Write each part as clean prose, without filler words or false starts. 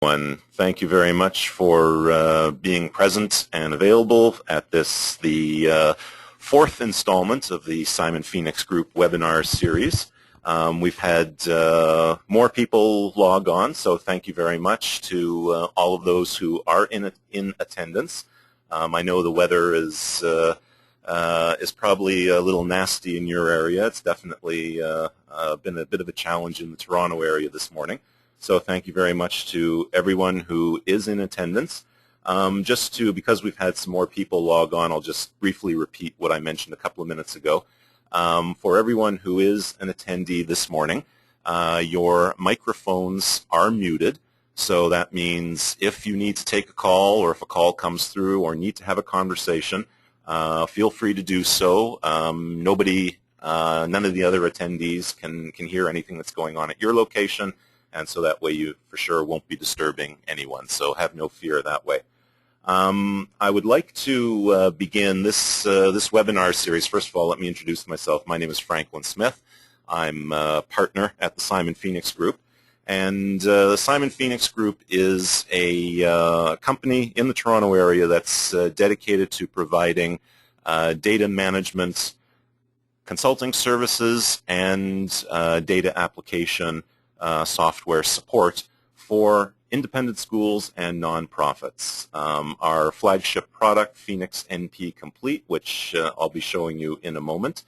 Thank you very much for being present and available at the fourth installment of the Simon Phoenix Group webinar series. We've had more people log on, so thank you very much to all of those who are in attendance. I know the weather is probably a little nasty in your area. It's definitely been a bit of a challenge in the Toronto area this morning. So thank you very much to everyone who is in attendance. Because we've had some more people log on, I'll just briefly repeat what I mentioned a couple of minutes ago. For everyone who is an attendee this morning, your microphones are muted. So that means if you need to take a call or if a call comes through or need to have a conversation, feel free to do so. None of the other attendees can hear anything that's going on at your location. And so that way you for sure won't be disturbing anyone. So have no fear that way. I would like to begin this webinar series. First of all, let me introduce myself. My name is Franklin Smith. I'm a partner at the Simon Phoenix Group. And the Simon Phoenix Group is a company in the Toronto area that's dedicated to providing data management consulting services and data application software support for independent schools and nonprofits. Our flagship product, Phoenix NP Complete, which I'll be showing you in a moment,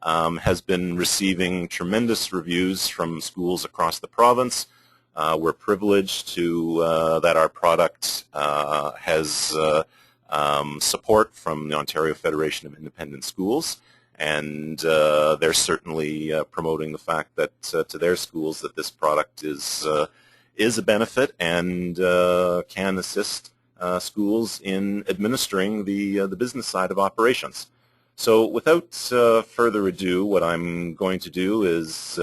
has been receiving tremendous reviews from schools across the province. We're privileged that our product has support from the Ontario Federation of Independent Schools. And they're certainly promoting the fact that to their schools that this product is a benefit and can assist schools in administering the business side of operations. So without further ado, what I'm going to do is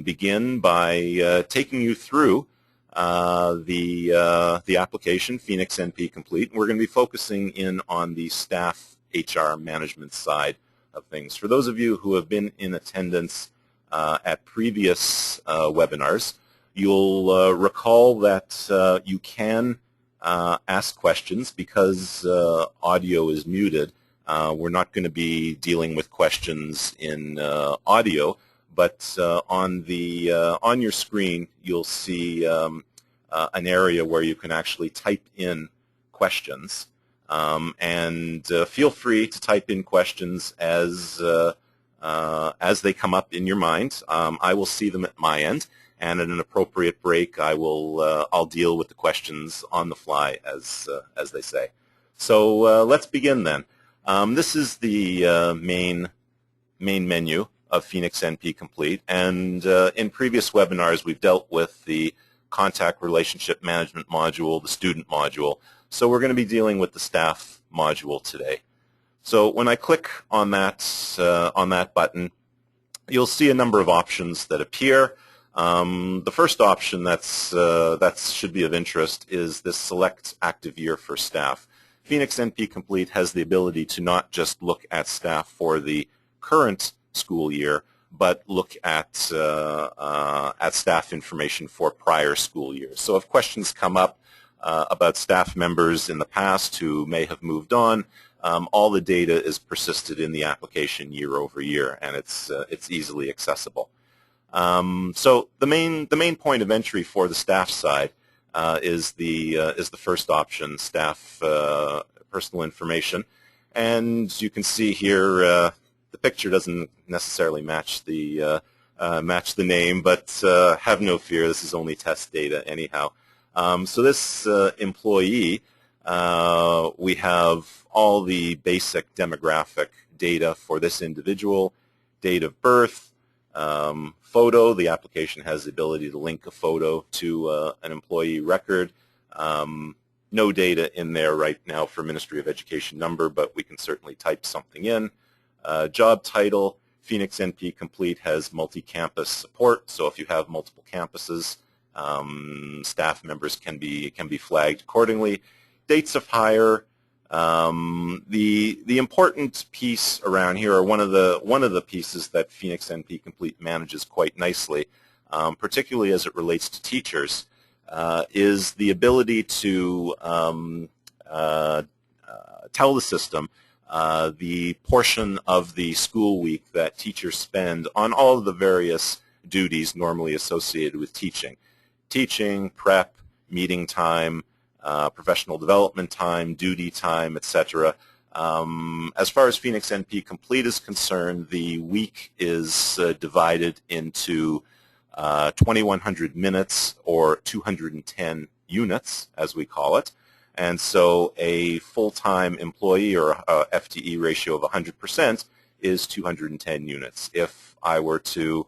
begin by taking you through the application, Phoenix NP Complete. And we're going to be focusing in on the staff HR management side of things. For those of you who have been in attendance at previous webinars, you'll recall that you can ask questions because audio is muted. We're not going to be dealing with questions in audio, but on your screen you'll see an area where you can actually type in questions. And feel free to type in questions as they come up in your mind. I will see them at my end, and at an appropriate break, I'll deal with the questions on the fly, as they say. So let's begin then. This is the main menu of Phoenix NP Complete, and in previous webinars, we've dealt with the contact relationship management module, the student module. So we're going to be dealing with the staff module today. So when I click on that button, you'll see a number of options that appear. The first option that should be of interest is this Select Active Year for Staff. Phoenix NP Complete has the ability to not just look at staff for the current school year, but look at staff information for prior school years. So if questions come up about staff members in the past who may have moved on, all the data is persisted in the application year over year, and it's easily accessible. So the main point of entry for the staff side is the first option, staff personal information, and you can see here the picture doesn't necessarily match the name, but have no fear, this is only test data anyhow. So this employee, we have all the basic demographic data for this individual, date of birth, photo. The application has the ability to link a photo to an employee record. No data in there right now for Ministry of Education number, but we can certainly type something in. Job title, Phoenix NP Complete has multi-campus support, so if you have multiple campuses, staff members can be flagged accordingly. Dates of hire. The important piece around here, or one of the pieces that Phoenix NP Complete manages quite nicely, particularly as it relates to teachers, is the ability to tell the system the portion of the school week that teachers spend on all of the various duties normally associated with teaching. Teaching, prep, meeting time, professional development time, duty time, etc. As far as Phoenix NP Complete is concerned, the week is divided into 2,100 minutes, or 210 units, as we call it. And so a full-time employee, or a FTE ratio of 100%, is 210 units. If I were to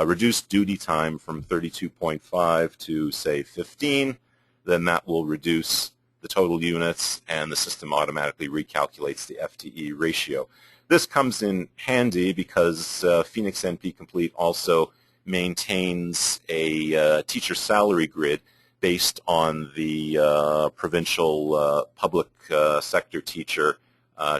reduce duty time from 32.5 to, say, 15, then that will reduce the total units, and the system automatically recalculates the FTE ratio. This comes in handy because Phoenix NP Complete also maintains a teacher salary grid based on the provincial public sector teacher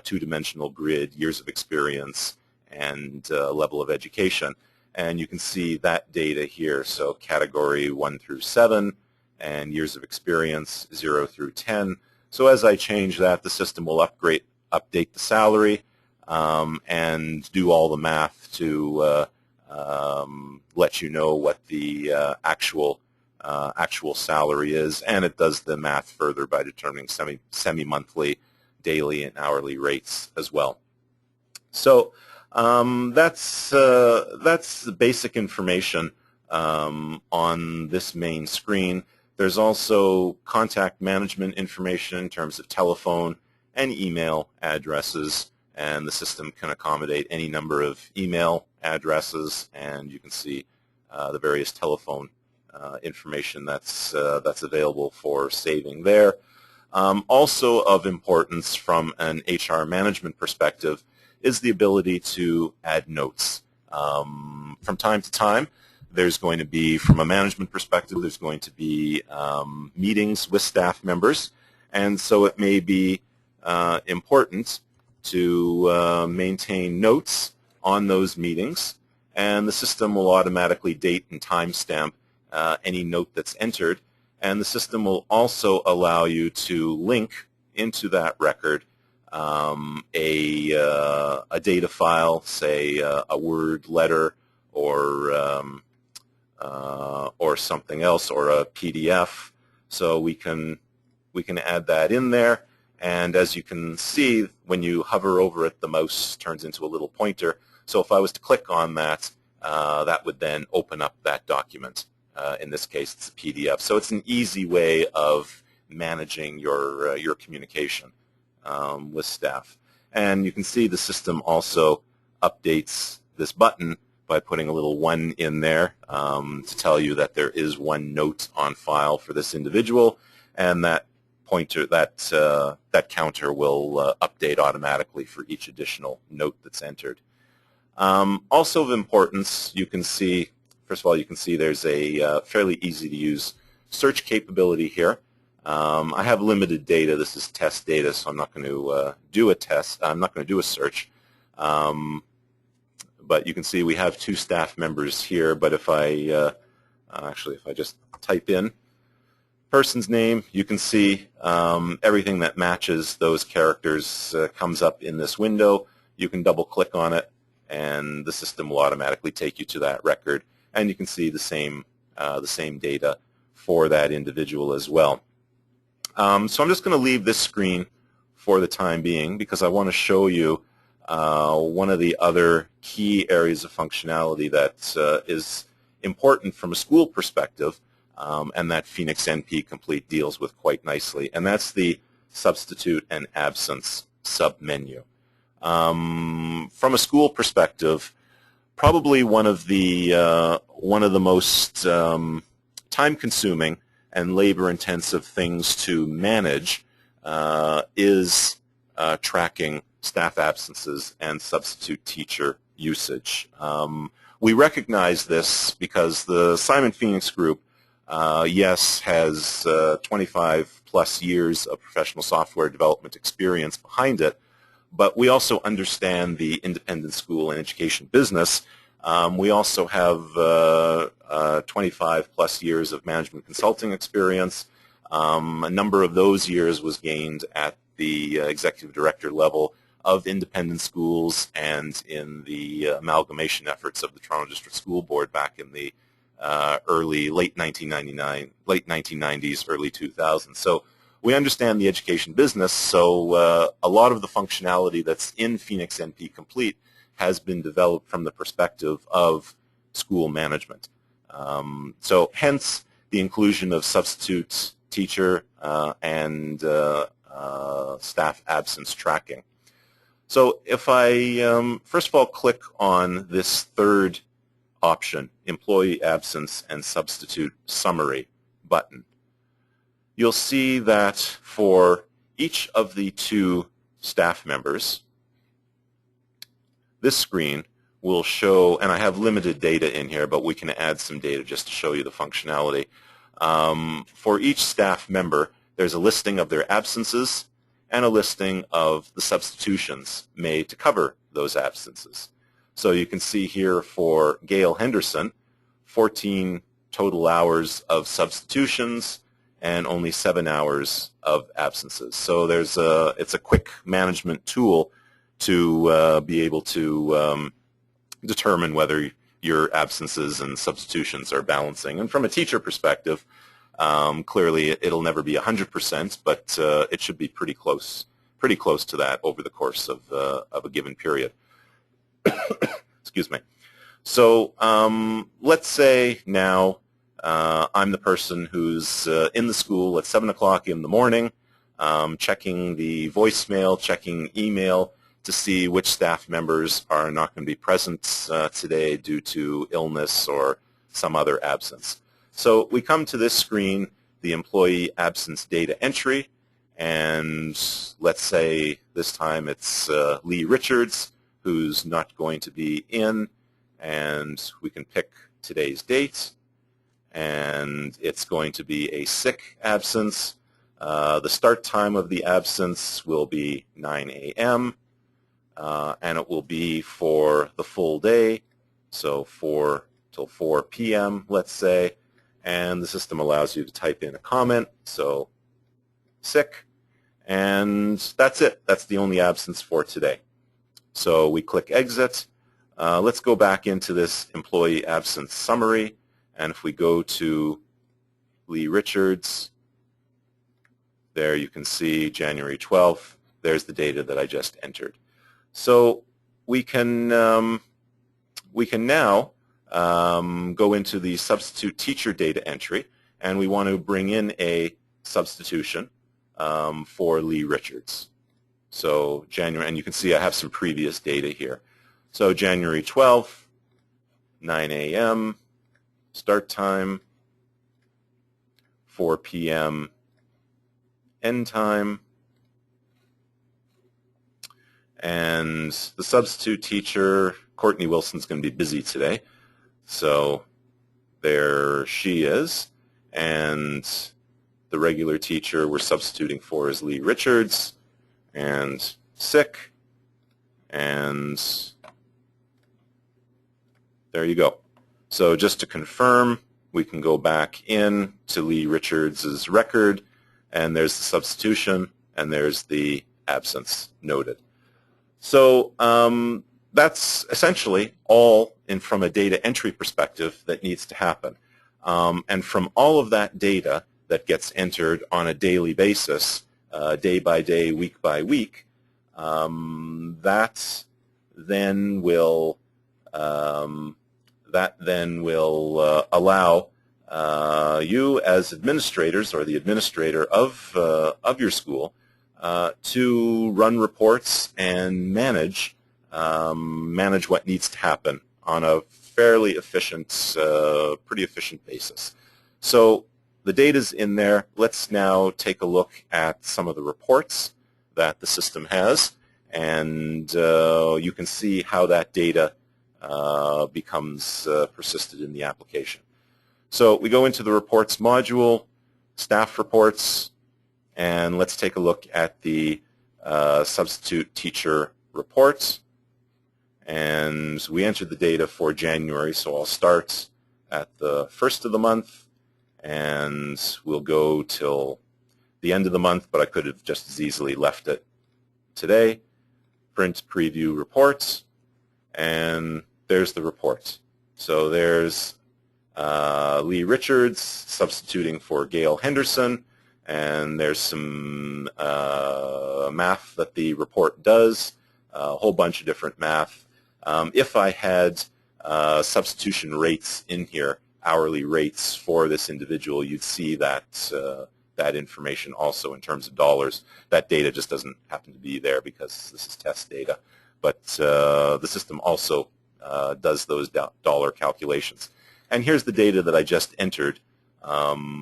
two-dimensional grid, years of experience, and level of education. And you can see that data here. So category 1 through 7, and years of experience 0 through 10. So as I change that, the system will update the salary and do all the math to let you know what the actual salary is, and it does the math further by determining semi-monthly, daily, and hourly rates as well. So that's the basic information on this main screen. There's also contact management information in terms of telephone and email addresses, and the system can accommodate any number of email addresses, and you can see the various telephone information that's available for saving there. Also of importance from an HR management perspective is the ability to add notes. From time to time, there's going to be, from a management perspective, there's going to be meetings with staff members, and so it may be important to maintain notes on those meetings, and the system will automatically date and timestamp any note that's entered, and the system will also allow you to link into that record a data file, say a Word letter, or something else, or a PDF. So we can add that in there, and as you can see, when you hover over it, the mouse turns into a little pointer. So if I was to click on that, that would then open up that document. In this case, it's a PDF. So it's an easy way of managing your communication with staff. And you can see the system also updates this button by putting a little 1 in there to tell you that there is 1 note on file for this individual, and that pointer, that counter will update automatically for each additional note that's entered. Also of importance, you can see, first of all, you can see there's a fairly easy to use search capability here. I have limited data. This is test data, so I'm not going to do a test. I'm not going to do a search. But you can see we have 2 staff members here. But if I actually, if I just type in person's name, you can see everything that matches those characters comes up in this window. You can double-click on it, and the system will automatically take you to that record, and you can see the same data for that individual as well. So I'm just going to leave this screen for the time being because I want to show you one of the other key areas of functionality that is important from a school perspective, and that Phoenix NP Complete deals with quite nicely, and that's the substitute and absence submenu. From a school perspective, probably one of the most time-consuming and labor-intensive things to manage is tracking staff absences and substitute teacher usage. We recognize this because the Simon Phoenix Group, yes, has 25 plus years of professional software development experience behind it, but we also understand the independent school and education business We also have 25 plus years of management consulting experience. A number of those years was gained at the executive director level of independent schools and in the amalgamation efforts of the Toronto District School Board back in the late 1990s, early 2000s. So we understand the education business, so a lot of the functionality that's in Phoenix NP Complete has been developed from the perspective of school management. So hence the inclusion of substitute teacher and staff absence tracking. So if I first of all click on this third option, employee absence and substitute summary button, you'll see that for each of the two staff members, this screen will show, and I have limited data in here, but we can add some data just to show you the functionality. For each staff member, there's a listing of their absences and a listing of the substitutions made to cover those absences. So you can see here for Gail Henderson, 14 total hours of substitutions and only 7 hours of absences. So it's a quick management tool to be able to determine whether your absences and substitutions are balancing. And from a teacher perspective, clearly it'll never be 100%, but it should be pretty close to that over the course of a given period. Excuse me. So let's say now I'm the person who's in the school at 7 o'clock in the morning, checking the voicemail, checking email to see which staff members are not going to be present today due to illness or some other absence. So we come to this screen, the employee absence data entry, and let's say this time it's Lee Richards who's not going to be in, and we can pick today's date, and it's going to be a sick absence. The start time of the absence will be 9 a.m., and it will be for the full day, so 4 till 4 p.m., let's say, and the system allows you to type in a comment, so sick, and that's it. That's the only absence for today. So we click exit. Let's go back into this employee absence summary, and if we go to Lee Richards, there you can see January 12th. There's the data that I just entered. So we can now go into the substitute teacher data entry, and we want to bring in a substitution for Lee Richards. So January, and you can see I have some previous data here. So January 12th, 9 a.m., start time, 4 p.m. end time, and the substitute teacher, Courtney Wilson's going to be busy today, so there she is, and the regular teacher we're substituting for is Lee Richards, and sick, and there you go. So just to confirm, we can go back in to Lee Richards' record, and there's the substitution, and there's the absence noted. So that's essentially all from a data entry perspective that needs to happen. And from all of that data that gets entered on a daily basis, day by day, week by week, that then will allow you as administrators or the administrator of your school to run reports and manage what needs to happen on a fairly efficient, pretty efficient basis. So the data's in there. Let's now take a look at some of the reports that the system has, and you can see how that data becomes persisted in the application. So we go into the reports module, staff reports, and let's take a look at the substitute teacher reports. And we entered the data for January, so I'll start at the first of the month, and we'll go till the end of the month, but I could have just as easily left it today. Print preview reports, and there's the report. So there's Lee Richards substituting for Gail Henderson, and there's some math that the report does, a whole bunch of different math. If I had substitution rates in here, hourly rates for this individual, you'd see that that information also in terms of dollars. That data just doesn't happen to be there because this is test data. But the system also does those dollar calculations. And here's the data that I just entered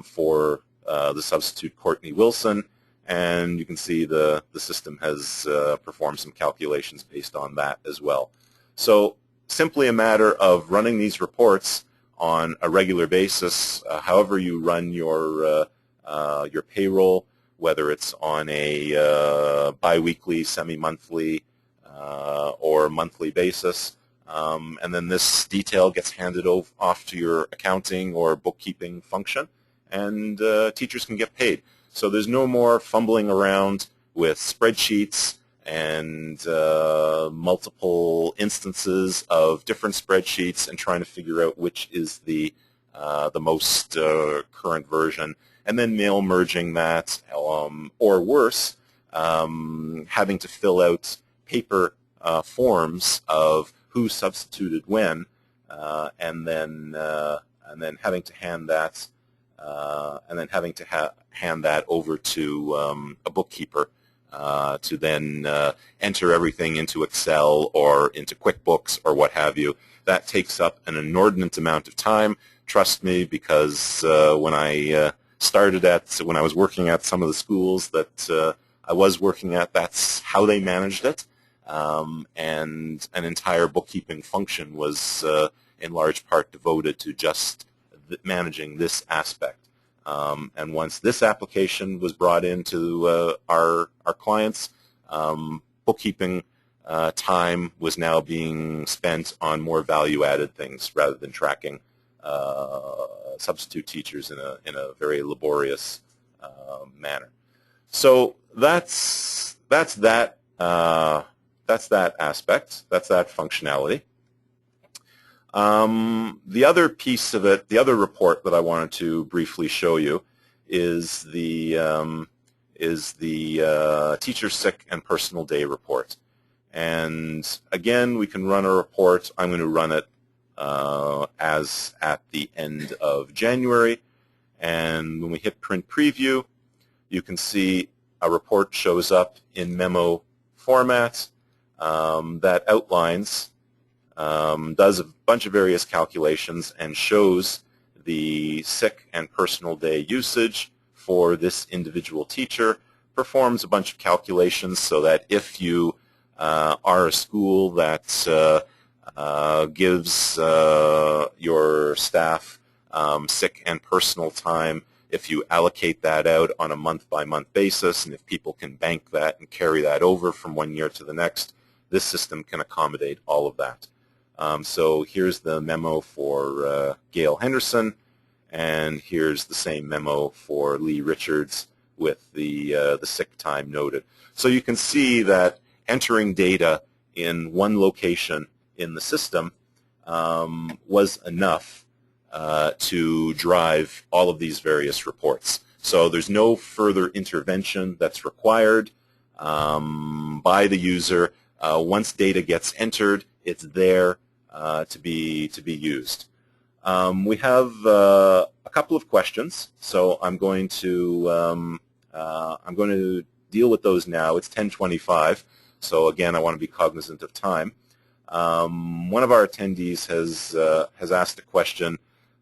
for the substitute Courtney Wilson, and you can see the system has performed some calculations based on that as well. So simply a matter of running these reports on a regular basis, however you run your payroll, whether it's on a biweekly, semi-monthly, or monthly basis. And then this detail gets handed off to your accounting or bookkeeping function, and teachers can get paid. So there's no more fumbling around with spreadsheets and multiple instances of different spreadsheets and trying to figure out which is the most current version, and then mail merging that, or worse, having to fill out paper forms of who substituted when, and then having to hand that, hand that over to a bookkeeper to then enter everything into Excel or into QuickBooks or what have you. That takes up an inordinate amount of time. Trust me, because when I when I was working at some of the schools that I was working at, that's how they managed it. And an entire bookkeeping function was in large part devoted to just managing this aspect. And once this application was brought into our clients, bookkeeping time was now being spent on more value-added things rather than tracking substitute teachers in a very laborious manner. So that's that. That's that aspect. That's that functionality. The other piece of it, the other report that I wanted to briefly show you, is the teacher sick and personal day report. And again, we can run a report. I'm going to run it as at the end of January. And when we hit print preview, you can see a report shows up in memo format that outlines, does a bunch of various calculations and shows the sick and personal day usage for this individual teacher, performs a bunch of calculations so that if you are a school that gives your staff sick and personal time, if you allocate that out on a month-by-month basis, and if people can bank that and carry that over from one year to the next, this system can accommodate all of that. So here's the memo for Gail Henderson, and here's the same memo for Lee Richards with the sick time noted. So you can see that entering data in one location in the system was enough to drive all of these various reports. So there's no further intervention that's required by the user. Once data gets entered, it's there to be used. We have a couple of questions, so I'm going to deal with those now. It's 10:25, so again, I want to be cognizant of time. One of our attendees has asked a question,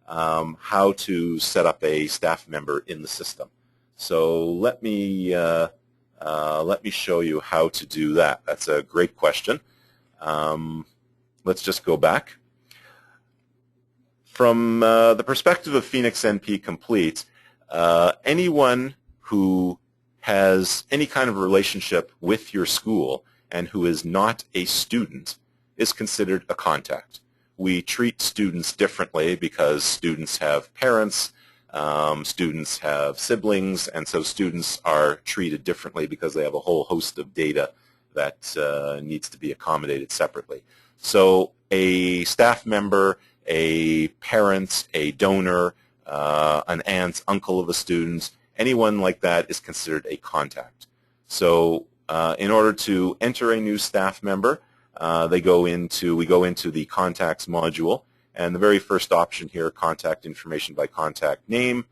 how to set up a staff member in the system. So let me show you how to do that. That's a great question. Let's just go back. From the perspective of Phoenix NP Complete, anyone who has any kind of relationship with your school and who is not a student is considered a contact. We treat students differently because students have parents, students have siblings, and so students are treated differently because they have a whole host of data that needs to be accommodated separately. So a staff member, a parent, a donor, an aunt, uncle of a student, anyone like that is considered a contact. So in order to enter a new staff member, we go into the contacts module, and the very first option here, contact information by contact name,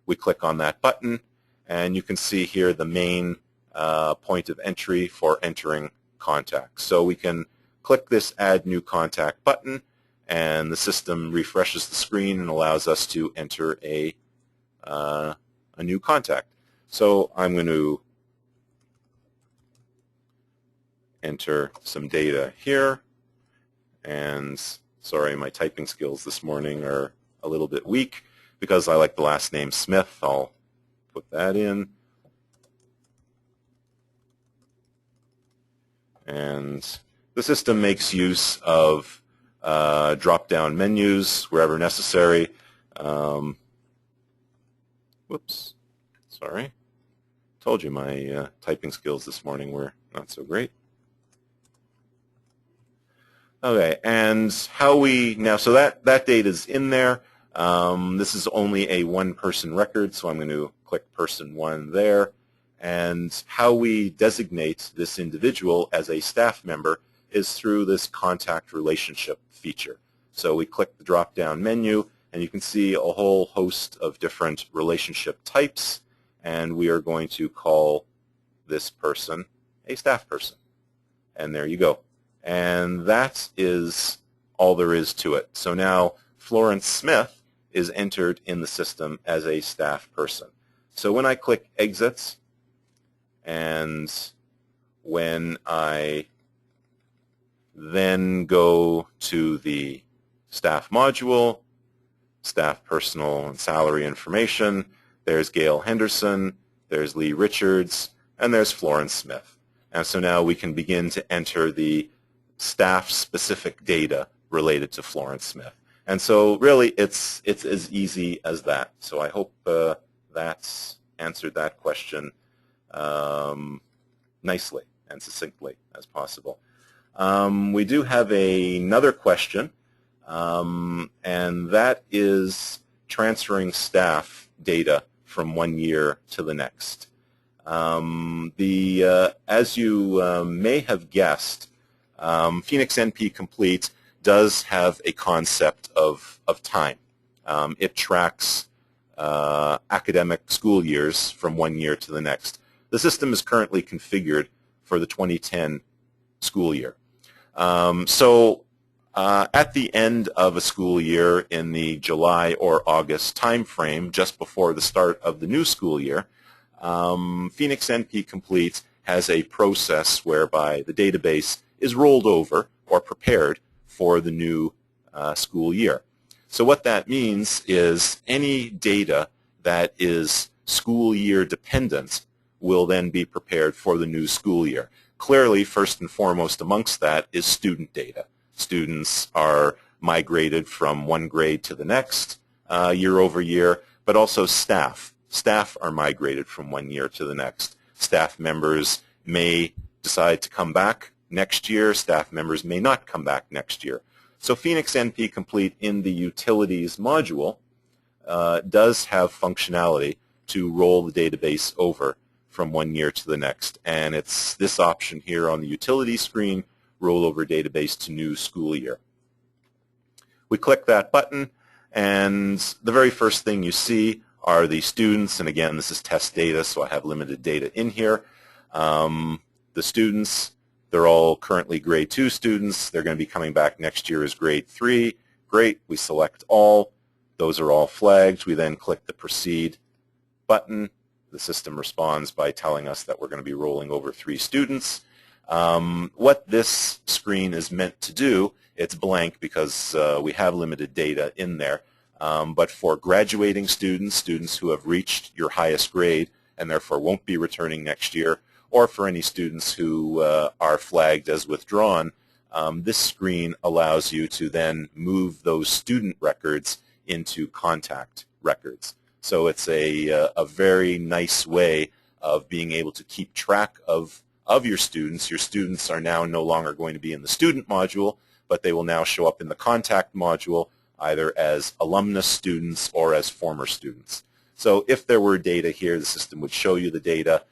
we click on that button, and you can see here the main point of entry for entering contacts. So we can click this Add New Contact button, and the system refreshes the screen and allows us to enter a new contact. So I'm going to enter some data here, and sorry, my typing skills this morning are a little bit weak because I like the last name Smith. I'll put that in, and the system makes use of drop-down menus wherever necessary. Whoops, sorry. Told you my typing skills this morning were not so great. Okay, and how we now, so that data is in there. This is only a one-person record, so I'm going to click person 1 there. And how we designate this individual as a staff member is through this contact relationship feature. So we click the drop-down menu, and you can see a whole host of different relationship types, and we are going to call this person a staff person. And there you go. And that is all there is to it. So now Florence Smith is entered in the system as a staff person. So when I click Exit, and when I then go to the staff module, staff personal and salary information, there's Gail Henderson, there's Lee Richards, and there's Florence Smith. And so now we can begin to enter the staff-specific data related to Florence Smith. And so really it's as easy as that. So I hope that's answered that question nicely and succinctly as possible. We do have another question, and that is transferring staff data from one year to the next. As you may have guessed, Phoenix NP Complete does have a concept of time. It tracks academic school years from one year to the next. The system is currently configured for the 2010 school year. At the end of a school year in the July or August timeframe, just before the start of the new school year, Phoenix NP Complete has a process whereby the database is rolled over or prepared for the new school year. So what that means is any data that is school year dependent will then be prepared for the new school year. Clearly, first and foremost amongst that is student data. Students are migrated from one grade to the next year over year, but also staff. Staff are migrated from one year to the next. Staff members may decide to come back next year. Staff members may not come back next year. So Phoenix NP Complete in the Utilities module does have functionality to roll the database over from one year to the next. And it's this option here on the utility screen, Rollover Database to New School Year. We click that button, and the very first thing you see are the students. And again, this is test data, so I have limited data in here. The students, they're all currently grade 2 students. They're going to be coming back next year as grade 3. Great. We select all. Those are all flagged. We then click the Proceed button. The system responds by telling us that we're going to be rolling over 3 students. What this screen is meant to do, it's blank because we have limited data in there, but for graduating students, students who have reached your highest grade and therefore won't be returning next year, or for any students who are flagged as withdrawn, this screen allows you to then move those student records into contact records. So it's a very nice way of being able to keep track of your students. Your students are now no longer going to be in the student module, but they will now show up in the contact module either as alumnus students or as former students. So if there were data here, the system would show you the data.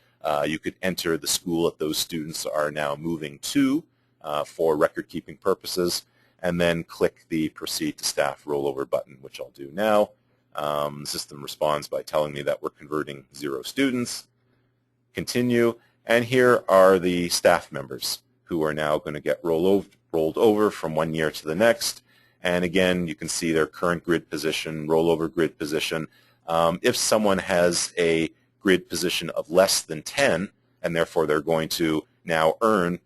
You could enter the school that those students are now moving to for record-keeping purposes, and then click the Proceed to Staff Rollover button, which I'll do now. The system responds by telling me that we're converting 0 students. Continue, and here are the staff members who are now going to get rolled over from one year to the next. And again, you can see their current grid position, rollover grid position. If someone has a grid position of less than 10, and therefore they're going to now earn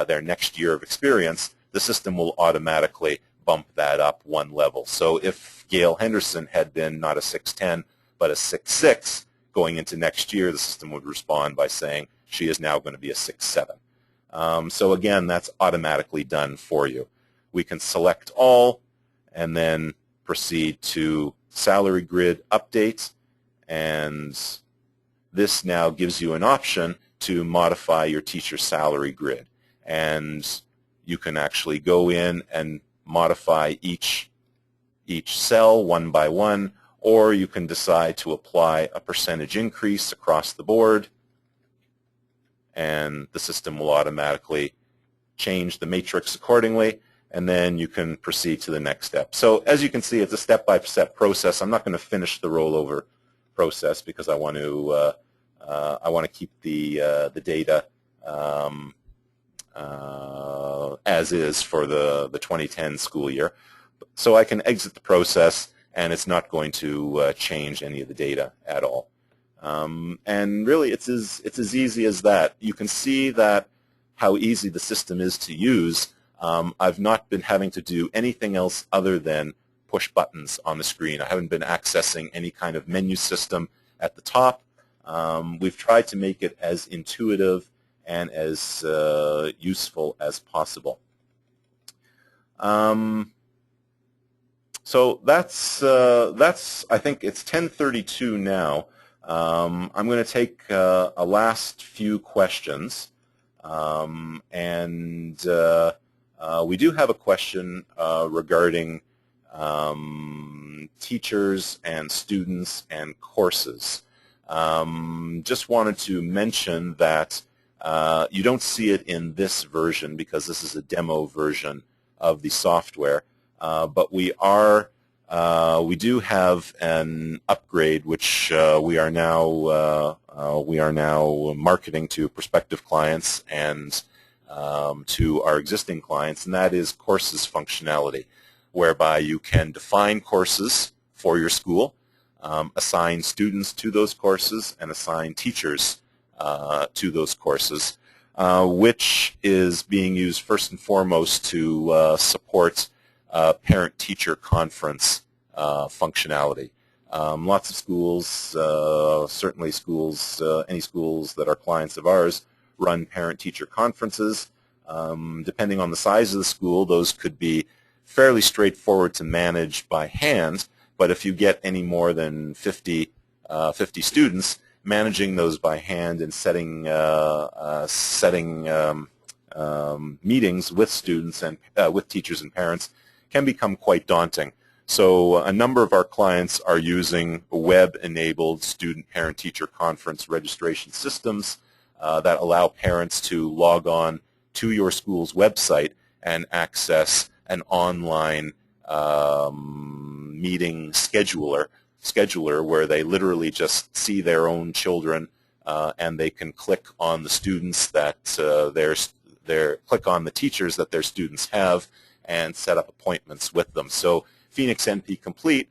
their next year of experience, the system will automatically bump that up one level. So if Gail Henderson had been not a 6'10", but a 6'6", going into next year, the system would respond by saying she is now going to be a 6'7". So again, that's automatically done for you. We can select all and then proceed to salary grid update, and this now gives you an option to modify your teacher salary grid. And you can actually go in and modify each cell one by one, or you can decide to apply a percentage increase across the board, and the system will automatically change the matrix accordingly, and then you can proceed to the next step. So as you can see, it's a step-by-step process. I'm not going to finish the rollover process because I want to keep the data as is for the 2010 school year. So I can exit the process, and it's not going to change any of the data at all. And really, it's as easy as that. You can see that how easy the system is to use. I've not been having to do anything else other than push buttons on the screen. I haven't been accessing any kind of menu system at the top. We've tried to make it as intuitive and as useful as possible. So that's I think it's 10:32 now. I'm going to take a last few questions, and we do have a question regarding teachers and students and courses. Just wanted to mention that you don't see it in this version because this is a demo version of the software, but we do have an upgrade which we are now marketing to prospective clients and to our existing clients, and that is courses functionality, whereby you can define courses for your school, assign students to those courses, and assign teachers to those courses, which is being used first and foremost to support parent-teacher conference functionality. Lots of schools, certainly schools, any schools that are clients of ours, run parent-teacher conferences. Depending on the size of the school, those could be fairly straightforward to manage by hand, but if you get any more than 50 students, managing those by hand and setting meetings with students and with teachers and parents can become quite daunting. So a number of our clients are using web-enabled student parent-teacher conference registration systems that allow parents to log on to your school's website and access an online meeting scheduler where they literally just see their own children and they can click on the students that click on the teachers that their students have and set up appointments with them. So Phoenix NP Complete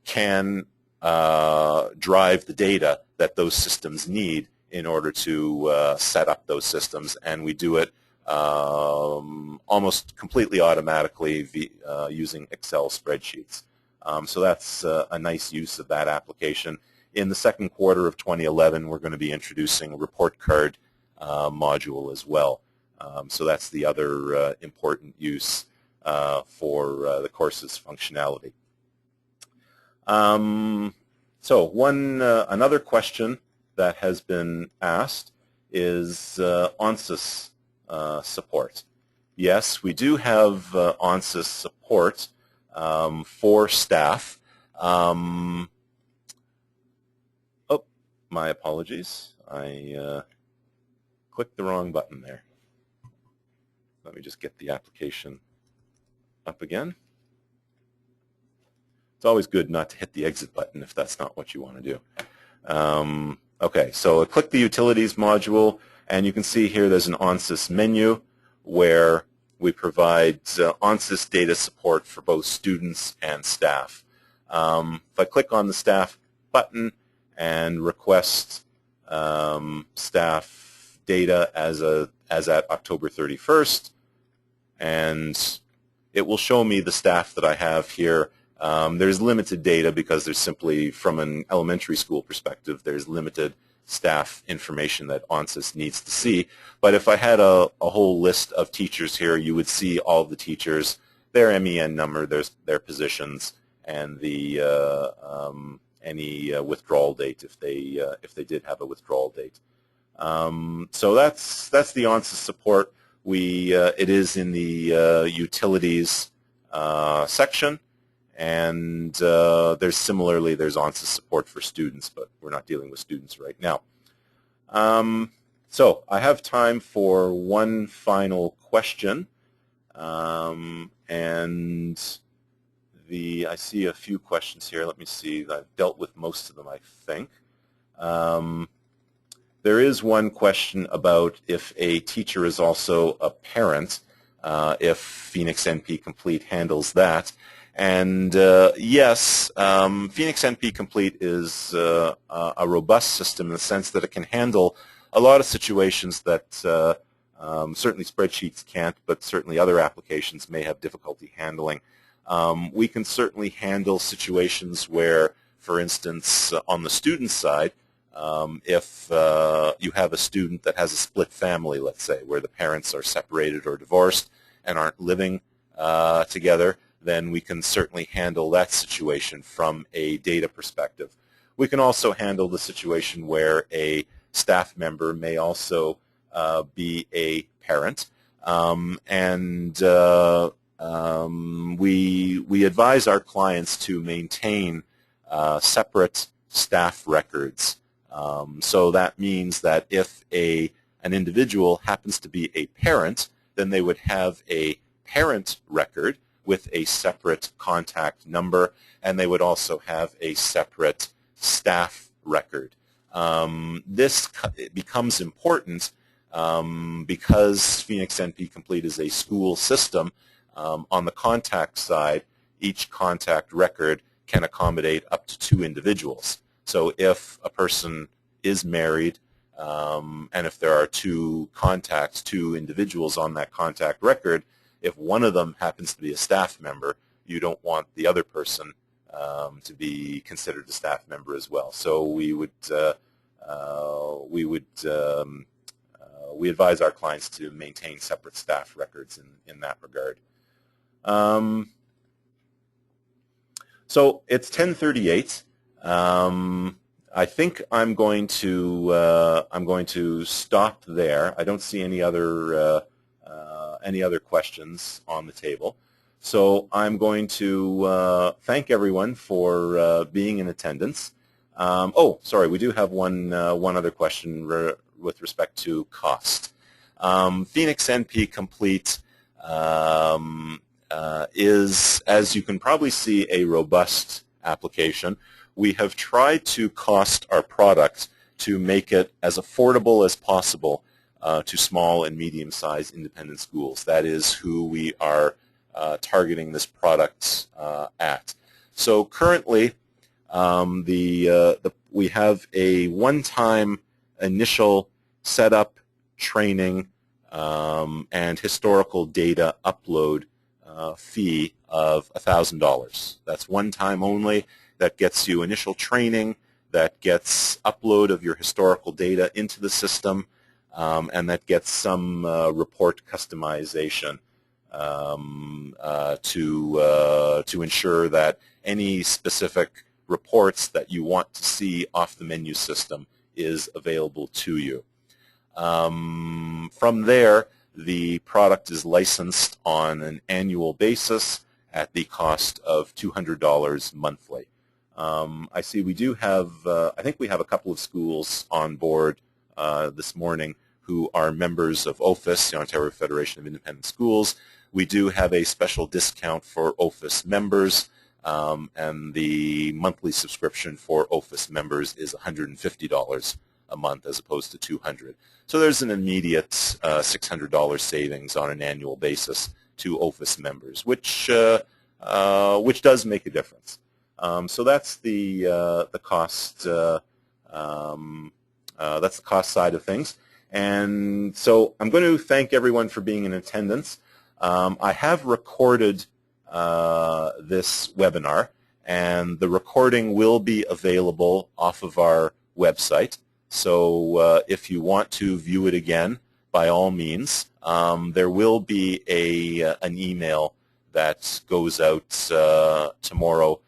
can drive the data that those systems need in order to set up those systems, and we do it almost completely automatically using Excel spreadsheets. So that's a nice use of that application. In the second quarter of 2011, we're going to be introducing a report card module as well. So that's the other important use for the course's functionality. So another question that has been asked is ONSYS support. Yes, we do have ONSYS support for staff. Oh, my apologies. I clicked the wrong button there. Let me just get the application up again. It's always good not to hit the exit button if that's not what you want to do. Okay, so click the Utilities module, and you can see here there's an ONSYS menu where we provide ONSYS data support for both students and staff. If I click on the staff button and request staff data as at October 31st, and it will show me the staff that I have here. There's limited data because there's simply, from an elementary school perspective, there's limited staff information that ONSYS needs to see. But if I had a whole list of teachers here, you would see all the teachers, their MEN number, their positions, and the any withdrawal date if they did have a withdrawal date. So that's the ONSYS support. It is in the utilities section. And there's ONSYS support for students, but we're not dealing with students right now. So I have time for one final question, and I see a few questions here. Let me see. I've dealt with most of them, I think. There is one question about if a teacher is also a parent, if Phoenix NP Complete handles that. And yes, Phoenix NP Complete is a robust system in the sense that it can handle a lot of situations that certainly spreadsheets can't, but certainly other applications may have difficulty handling. We can certainly handle situations where, for instance, on the student side, if you have a student that has a split family, let's say, where the parents are separated or divorced and aren't living together, then we can certainly handle that situation from a data perspective. We can also handle the situation where a staff member may also be a parent, and we advise our clients to maintain separate staff records. So that means that if an individual happens to be a parent, then they would have a parent record with a separate contact number, and they would also have a separate staff record. This becomes important because Phoenix NP Complete is a school system. On the contact side, each contact record can accommodate up to 2 individuals. So if a person is married, and if there are 2 individuals on that contact record, if one of them happens to be a staff member, you don't want the other person to be considered a staff member as well. So we advise our clients to maintain separate staff records in that regard. So it's 10:38. I think I'm going to stop there. I don't see any other questions on the table. So I'm going to thank everyone for being in attendance. Oh, sorry, we do have one other question with respect to cost. Phoenix NP Complete is, as you can probably see, a robust application. We have tried to cost our product to make it as affordable as possible to small and medium-sized independent schools. That is who we are targeting this product at. So currently, we have a one-time initial setup, training, and historical data upload fee of $1,000. That's one time only. That gets you initial training, that gets upload of your historical data into the system, and that gets some report customization to ensure that any specific reports that you want to see off the menu system is available to you. From there, the product is licensed on an annual basis at the cost of $200 monthly. I see we do have, I think we have a couple of schools on board this morning who are members of OFIS, the Ontario Federation of Independent Schools. We do have a special discount for OFIS members, and the monthly subscription for OFIS members is $150 a month as opposed to $200. So there's an immediate $600 savings on an annual basis to OFIS members, which does make a difference. So that's the cost. That's the cost side of things. And so I'm going to thank everyone for being in attendance. I have recorded this webinar, and the recording will be available off of our website. So if you want to view it again, by all means, there will be an email that goes out tomorrow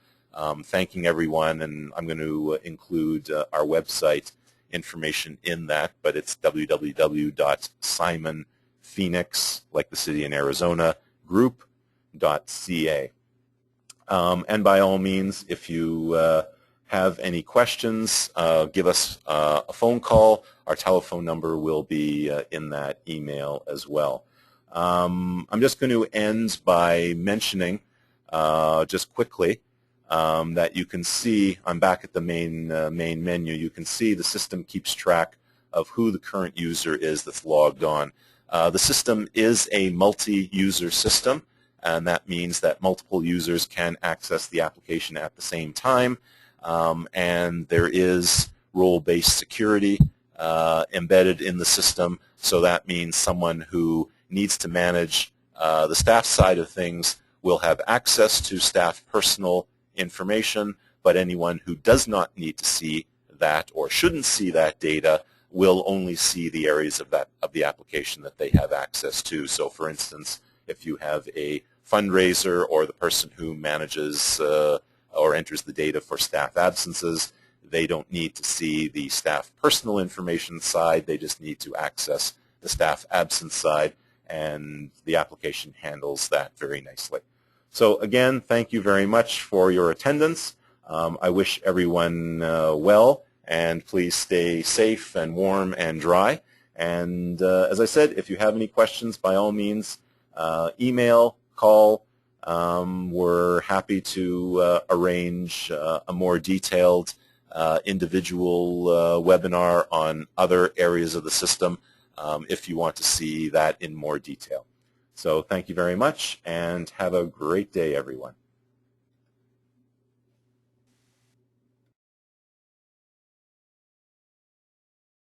thanking everyone, and I'm going to include our website information in that, but it's www.simonphoenix, like the city in Arizona, group.ca. And by all means, if you have any questions, give us a phone call. Our telephone number will be in that email as well. I'm just going to end by mentioning just quickly that you can see, I'm back at the main menu, you can see the system keeps track of who the current user is that's logged on. The system is a multi-user system, and that means that multiple users can access the application at the same time, and there is role-based security embedded in the system, so that means someone who needs to manage the staff side of things will have access to staff personal information, but anyone who does not need to see that or shouldn't see that data will only see the areas of the application that they have access to. So for instance, if you have a fundraiser or the person who manages or enters the data for staff absences, they don't need to see the staff personal information side, they just need to access the staff absence side, and the application handles that very nicely. So again, thank you very much for your attendance. I wish everyone well, and please stay safe and warm and dry. And as I said, if you have any questions, by all means, email, call. We're happy to arrange a more detailed individual webinar on other areas of the system if you want to see that in more detail. So thank you very much, and have a great day, everyone.